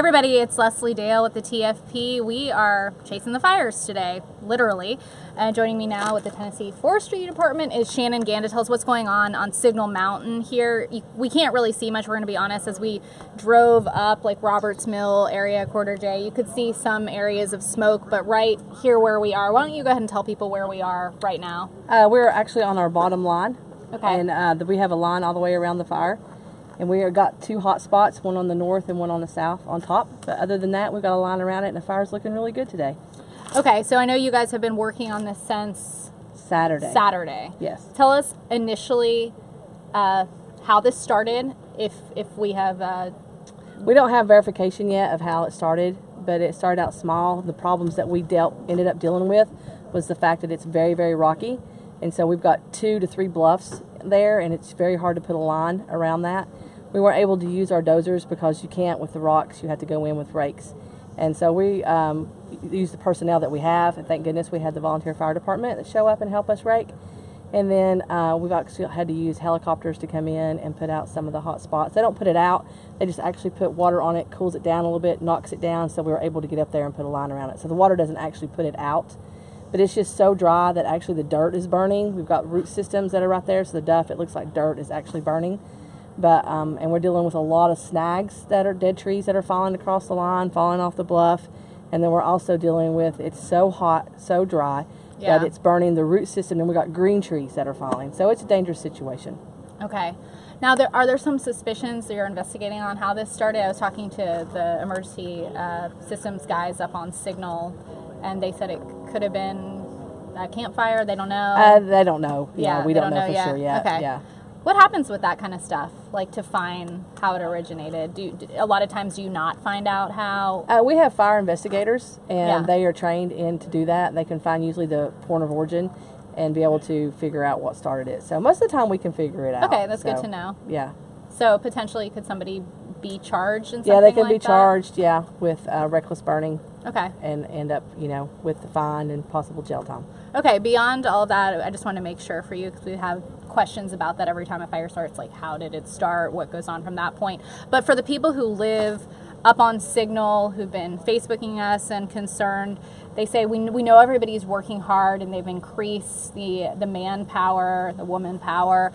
everybody, it's Lesley Dale with the TFP. We are chasing the fires today, literally. Joining me now with the Tennessee Forestry Department is Shannon Gann to tell us what's going on Signal Mountain here. We can't really see much, we're going to be honest. As we drove up like Roberts Mill area, Quarter J, you could see some areas of smoke, but right here where we are, why don't you go ahead and tell people where we are right now? We're actually on our bottom line. Okay. And we have a line all the way around the fire. And we have got two hot spots, one on the north and one on the south on top. But other than that, we've got a line around it, and the fire's looking really good today. Okay, so I know you guys have been working on this since Saturday. Yes. Tell us initially how this started, if we have... We don't have verification yet of how it started, but it started out small. The problems that we ended up dealing with was the fact that it's very, very rocky. And so we've got 2 to 3 bluffs there, and it's very hard to put a line around that. We weren't able to use our dozers because you can't with the rocks. You have to go in with rakes. And so we used the personnel that we have, and thank goodness we had the volunteer fire department that show up and help us rake. And then we've actually had to use helicopters to come in and put out some of the hot spots. They don't put it out, they just actually put water on it, cools it down a little bit, knocks it down, so we were able to get up there and put a line around it. So the water doesn't actually put it out, but it's just so dry that actually the dirt is burning. We've got root systems that are right there, so the duff, it looks like dirt, is actually burning. But and we're dealing with a lot of snags that are dead trees that are falling across the line, falling off the bluff. And then we're also dealing with, it's so hot, so dry, that it's burning the root system, and we've got green trees that are falling. So it's a dangerous situation. Okay. Now, are there some suspicions that you're investigating on how this started? I was talking to the emergency systems guys up on Signal, and they said it could have been a campfire. They don't know. They don't know. Yeah, we don't know for sure yet. Okay. Yeah. What happens with that kind of stuff, like to find how it originated? A lot of times do you not find out how? We have fire investigators, and they are trained in to do that. They can find usually the point of origin and be able to figure out what started it. So most of the time we can figure it out. Okay, that's good to know. Yeah. So potentially could somebody be charged in something like that? Yeah, they can be charged, with reckless burning. Okay. And end up, with the fine and possible jail time. Okay, beyond all that, I just want to make sure for you, because we have questions about that every time a fire starts, like how did it start, what goes on from that point. But for the people who live up on Signal, who've been Facebooking us and concerned, they say we know everybody's working hard and they've increased the manpower, the woman power.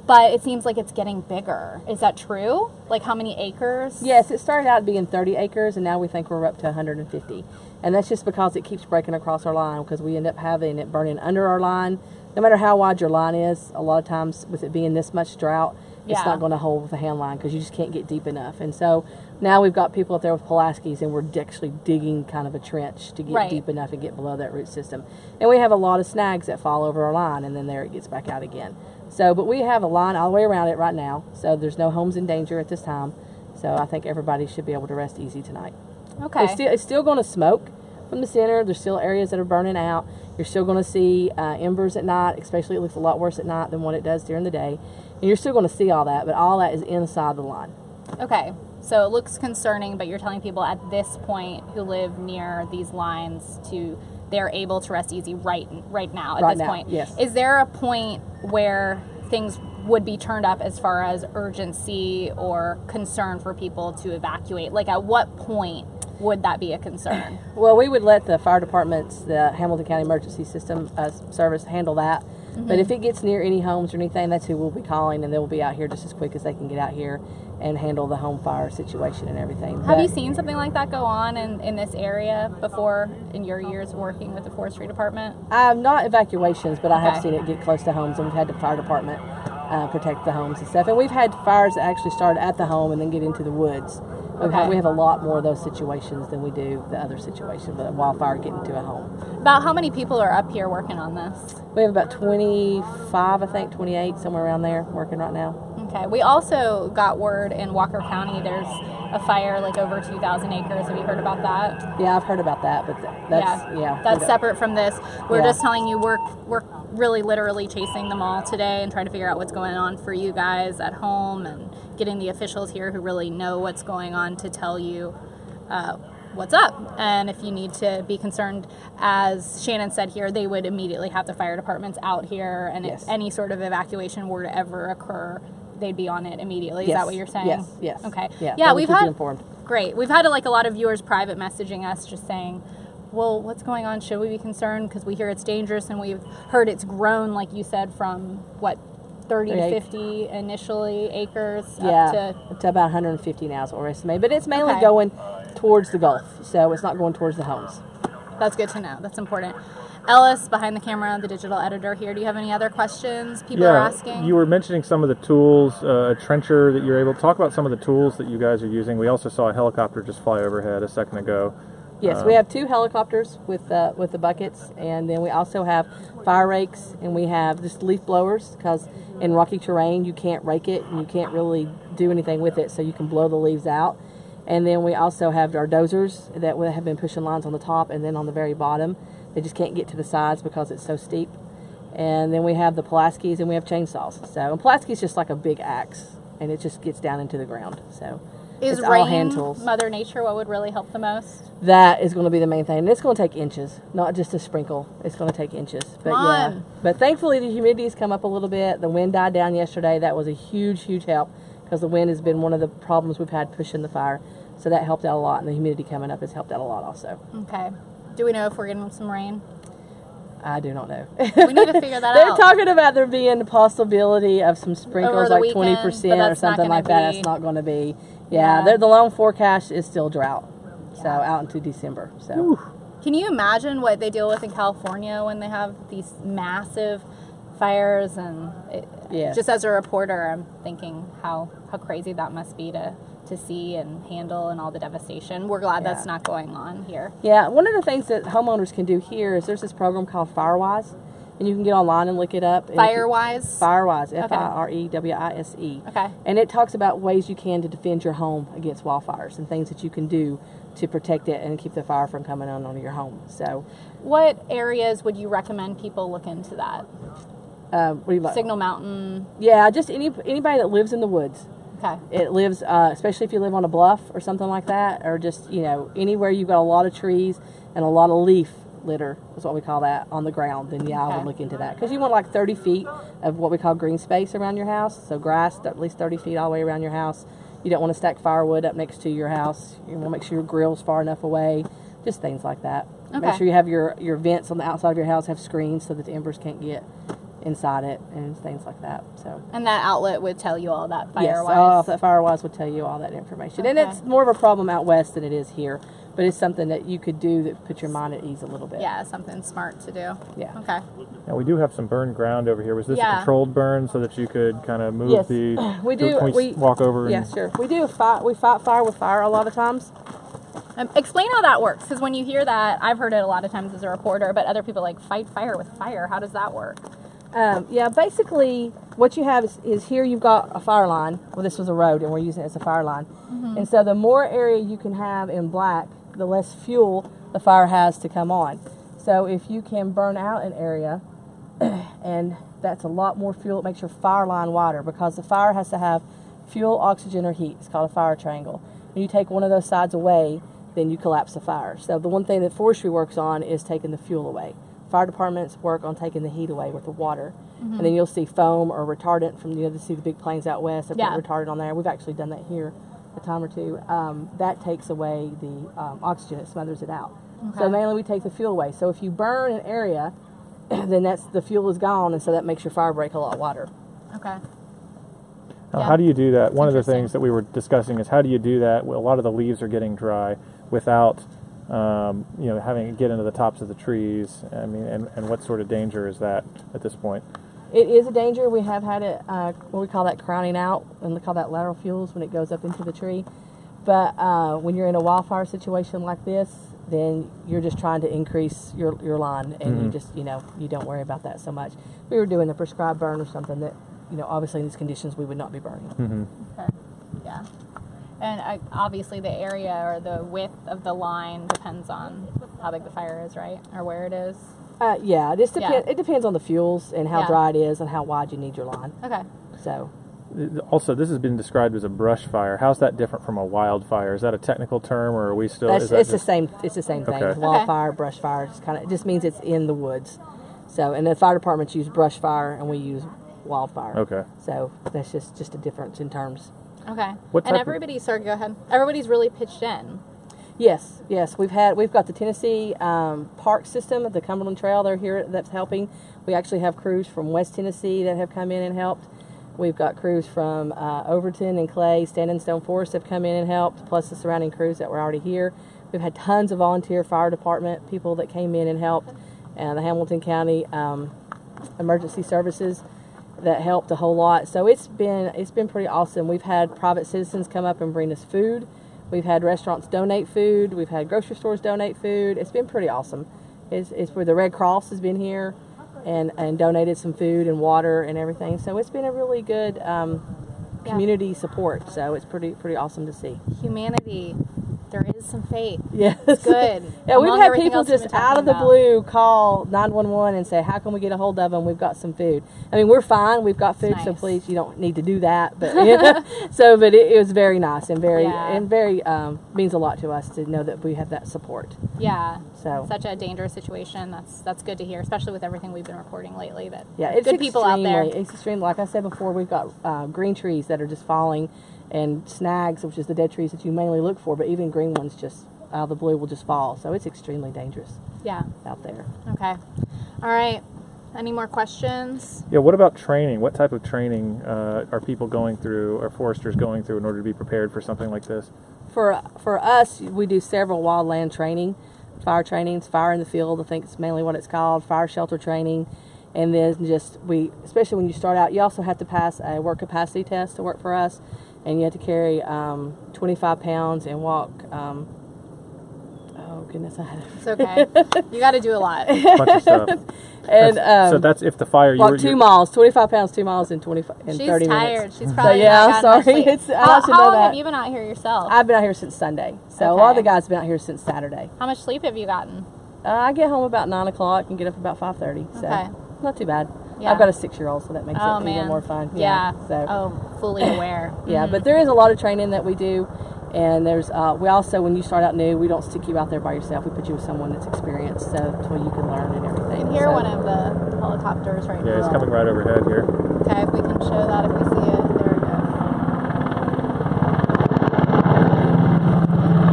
But it seems like it's getting bigger. Is that true? Like how many acres? Yes, it started out being 30 acres, and now we think we're up to 150. And that's just because it keeps breaking across our line, because we end up having it burning under our line. No matter how wide your line is, a lot of times with it being this much drought, it's not going to hold with a hand line because you just can't get deep enough. And so now we've got people up there with Pulaski's, and we're actually digging kind of a trench to get deep enough and get below that root system. And we have a lot of snags that fall over our line, and then there it gets back out again. So, but we have a line all the way around it right now, so there's no homes in danger at this time. So I think everybody should be able to rest easy tonight. Okay. It's still going to smoke from the center. There's still areas that are burning out. You're still going to see embers at night, especially it looks a lot worse at night than what it does during the day. And you're still going to see all that, but all that is inside the line. Okay. So it looks concerning, but you're telling people at this point who live near these lines they're able to rest easy right now at this point. Yes. Is there a point where things would be turned up as far as urgency or concern for people to evacuate? Like at what point would that be a concern? Well, we would let the fire departments, the Hamilton County Emergency System Service, handle that. Mm-hmm. But if it gets near any homes or anything, that's who we'll be calling, and they'll be out here just as quick as they can get out here and handle the home fire situation and everything. Have you seen something like that go on in this area before in your years working with the forestry department? Not evacuations, but I have seen it get close to homes, and we've had the fire department protect the homes and stuff. And we've had fires that actually start at the home and then get into the woods. We have a lot more of those situations than we do the other situation, but a wildfire getting to a home. About how many people are up here working on this? We have about 25, I think, 28, somewhere around there, working right now. Okay. We also got word in Walker County there's a fire like over 2,000 acres. Have you heard about that? Yeah, I've heard about that, but that's separate from this. We're just telling you we're really literally chasing them all today and trying to figure out what's going on for you guys at home and getting the officials here who really know what's going on to tell you what's up. And if you need to be concerned, as Shannon said here, they would immediately have the fire departments out here, and if any sort of evacuation were to ever occur, they'd be on it immediately. Is Yes. that what you're saying? Yes. Okay. Yeah. Yeah, we've we've had informed. great. We've had like a lot of viewers private messaging us just saying, well, what's going on? Should we be concerned? Because we hear it's dangerous, and we've heard it's grown, like you said, from what, 30 to 50 initially acres up to about 150 now is what we're estimating. But it's mainly Okay. going towards the Gulf, so it's not going towards the homes. That's good to know. That's important. Ellis, behind the camera, the digital editor here. Do you have any other questions people are asking? You were mentioning some of the tools, a trencher that you're able to talk about some of the tools that you guys are using. We also saw a helicopter just fly overhead a second ago. Yes, we have 2 helicopters with the buckets, and then we also have fire rakes, and we have just leaf blowers, because in rocky terrain you can't rake it and you can't really do anything with it, so you can blow the leaves out. And then we also have our dozers that have been pushing lines on the top and then on the very bottom. They just can't get to the sides because it's so steep. And then we have the Pulaskis, and we have chainsaws. So, and Pulaski's just like a big axe, and it just gets down into the ground. So Is it's rain, all hand tools. Mother Nature, what would really help the most? That is going to be the main thing. And it's going to take inches, not just a sprinkle. It's going to take inches. But yeah. But thankfully the humidity has come up a little bit. The wind died down yesterday. That was a huge, huge help, because the wind has been one of the problems we've had pushing the fire. So that helped out a lot, and the humidity coming up has helped out a lot also. Okay. Do we know if we're getting some rain? I do not know. We need to figure that They're out. talking about there being the possibility of some sprinkles, like weekend, 20% or something like that. It's not going to be. Yeah. The long forecast is still drought. So out into December. So. Whew. Can you imagine what they deal with in California when they have these massive fires? And just as a reporter, I'm thinking how crazy that must be to see and handle, and all the devastation. We're glad that's not going on here. Yeah, one of the things that homeowners can do here is there's this program called Firewise, and you can get online and look it up. Firewise? Firewise, Firewise. Okay. And it talks about ways you can to defend your home against wildfires and things that you can do to protect it and keep the fire from coming on your home. So, what areas would you recommend people look into that? What do you like? Signal Mountain? Yeah, just anybody that lives in the woods. Okay. It lives, especially if you live on a bluff or something like that, or just, anywhere you've got a lot of trees and a lot of leaf litter, is what we call that, on the ground, then I would look into that. Because you want like 30 feet of what we call green space around your house, so grass at least 30 feet all the way around your house. You don't want to stack firewood up next to your house. You want to make sure your grill's far enough away, just things like that. Okay. Make sure you have your vents on the outside of your house have screens so that the embers can't get inside it and things like that. So. And that outlet would tell you all that, Firewise? Yes, that Firewise would tell you all that information. Okay. And it's more of a problem out west than it is here, but it's something that you could do that put your mind at ease a little bit. Yeah, something smart to do. Yeah. Okay. Now we do have some burned ground over here. Was this a controlled burn so that you could kind of move the... We do. Can we walk over? Yeah, sure. We do. We fight fire with fire a lot of times. Explain how that works, because when you hear that, I've heard it a lot of times as a reporter, but other people like fight fire with fire. How does that work? Basically, what you have is here you've got a fire line. Well, this was a road, and we're using it as a fire line. Mm-hmm. And so the more area you can have in black, the less fuel the fire has to come on. So if you can burn out an area, and that's a lot more fuel, it makes your fire line wider, because the fire has to have fuel, oxygen, or heat. It's called a fire triangle. When you take one of those sides away, then you collapse the fire. So the one thing that forestry works on is taking the fuel away. Fire departments work on taking the heat away with the water. Mm-hmm. And then you'll see foam or retardant from, to see the big plains out west. They put retardant on there. We've actually done that here a time or two. That takes away the oxygen. It smothers it out. Okay. So mainly we take the fuel away. So if you burn an area, then the fuel is gone, and so that makes your fire break a lot wider. Okay. How do you do that? One of the things that we were discussing is how do you do that? Well, a lot of the leaves are getting dry without having it get into the tops of the trees. I mean, and what sort of danger is that at this point? It is a danger. We have had it, what we call that crowning out, and we call that lateral fuels when it goes up into the tree. But when you're in a wildfire situation like this, then you're just trying to increase your line, and you just, you don't worry about that so much. If we were doing a prescribed burn or something that, obviously in these conditions we would not be burning. Mm-hmm. Okay. Yeah. And obviously the area or the width of the line depends on how big the fire is, right? Or where it is? It depends on the fuels and how dry it is and how wide you need your line. Okay. So. Also, this has been described as a brush fire. How's that different from a wildfire? Is that a technical term, or are we still? It's the same thing. Okay. Wildfire, brush fire. It just means it's in the woods. So, and the fire departments use brush fire, and we use wildfire. Okay. So that's just a difference in terms. Okay. What And type everybody, sorry, go ahead. Everybody's really pitched in. Yes. We've got the Tennessee Park system, the Cumberland Trail. They're here. That's helping. We actually have crews from West Tennessee that have come in and helped. We've got crews from Overton and Clay, Standing Stone Forest have come in and helped, plus the surrounding crews that were already here. We've had tons of volunteer fire department people that came in and helped, and the Hamilton County Emergency Services that helped a whole lot. So it's been pretty awesome. We've had private citizens come up and bring us food. We've had restaurants donate food. We've had grocery stores donate food. It's been pretty awesome. It's where the Red Cross has been here and donated some food and water and everything. So it's been a really good community support. So it's pretty awesome to see. Humanity. There is some faith. Yes. It's good. Yeah, we've Among had everything people else we've just been out of the talking blue call 911 and say, how can we get a hold of them? We've got some food. I mean, we're fine. We've got food, so nice. please, you don't need to do that. But but it was very nice and very means a lot to us to know that we have that support. Yeah. So such a dangerous situation. That's good to hear, especially with everything we've been reporting lately. That it's good people out there. It's extreme. Like I said before, we've got green trees that are just falling, and snags, which is the dead trees that you mainly look for, but even green ones just out of the blue will just fall. So it's extremely dangerous. Yeah. Out there. Okay. All right. Any more questions? Yeah, what about training? What type of training are people going through, or foresters going through, in order to be prepared for something like this? For us, we do several wildland training, fire trainings, fire in the field, I think it's mainly what it's called, fire shelter training, and then especially when you start out, you also have to pass a work capacity test to work for us, and you have to carry 25 pounds and walk, oh goodness, I had it. It's okay. You got to do a lot. Bunch of stuff. And so that's if the fire. Walk 2 miles, 25 pounds, 2 miles in 30 minutes. She's tired. She's probably I'm sorry. How long have you been out here yourself? I've been out here since Sunday. So a lot of the guys have been out here since Saturday. How much sleep have you gotten? I get home about 9 o'clock and get up about 5:30. So not too bad. Yeah. I've got a 6-year-old, so that makes it even more fun. Yeah. So. Fully aware. Yeah, but there is a lot of training that we do. And there's, we also, when you start out new, we don't stick you out there by yourself. We put you with someone that's experienced, so that's where you can learn and everything. You can hear one of the helicopters right now. Yeah, it's coming right overhead here. Okay, if we can show that, if we see it. There it goes.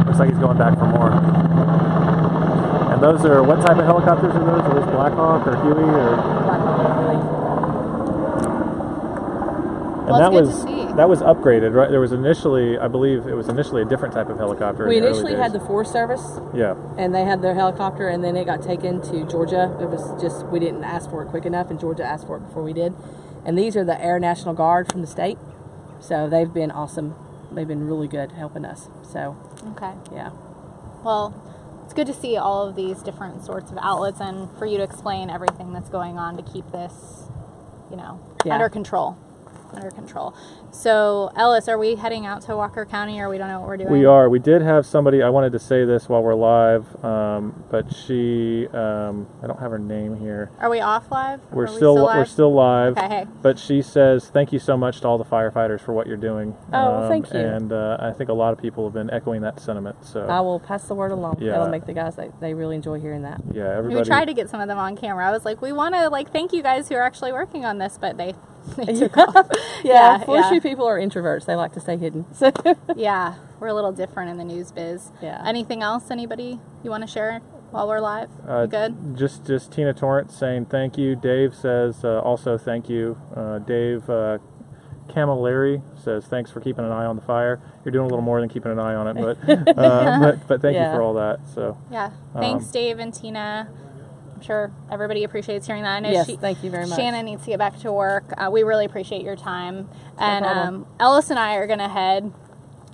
Looks like he's going back for more. And those are, what type of helicopters are those? Are those Black Hawk or Huey? Or? Black Hawk, Huey. And well, that was upgraded, right? There was initially, I believe, it was initially a different type of helicopter. We initially had the Forest Service. Yeah. And they had their helicopter, and then it got taken to Georgia. It was just, we didn't ask for it quick enough, and Georgia asked for it before we did. And these are the Air National Guard from the state. So they've been awesome. They've been really good helping us. So, okay. Yeah. Well, it's good to see all of these different sorts of outlets and for you to explain everything that's going on to keep this, under control. Under control. So, Ellis, are we heading out to Walker County, or we don't know what we're doing? We are. We did have somebody, I wanted to say this while we're live, but she, I don't have her name here. Are we off live? We're still live. Okay, hey. But she says, thank you so much to all the firefighters for what you're doing. Oh, thank you. And I think a lot of people have been echoing that sentiment. So I will pass the word along. Yeah. That'll make the guys, they really enjoy hearing that. Yeah, everybody. We tried to get some of them on camera. I was like, we want to thank you guys who are actually working on this, but they took off. Forestry people are introverts. They like to stay hidden. So. Yeah, we're a little different in the news biz. Yeah. Anything else, anybody you want to share while we're live? You good? Just Tina Torrance saying thank you. Dave says also thank you. Dave Camilleri says thanks for keeping an eye on the fire. You're doing a little more than keeping an eye on it, but thank you for all that. So yeah, thanks Dave and Tina. I'm sure everybody appreciates hearing that. I know yes, thank you very much. Shannon needs to get back to work. We really appreciate your time. And no Ellis and I are going to head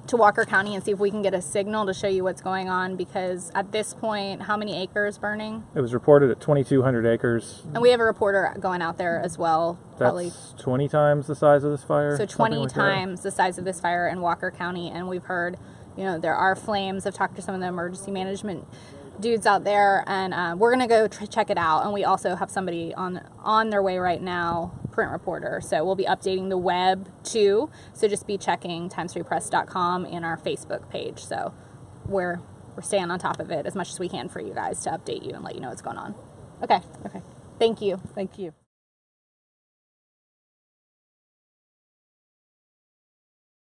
to Walker County and see if we can get a signal to show you what's going on, because at this point, how many acres burning? it was reported at 2,200 acres. And we have a reporter going out there as well. That's 20 times the size of this fire. So 20 times the size of this fire in Walker County. And we've heard, there are flames. I've talked to some of the emergency management dudes out there, and we're gonna go check it out. And we also have somebody on their way right now, print reporter, so we'll be updating the web too, so just be checking times3press.com and our Facebook page. So we're staying on top of it as much as we can for you guys to update you and let you know what's going on. Okay, thank you.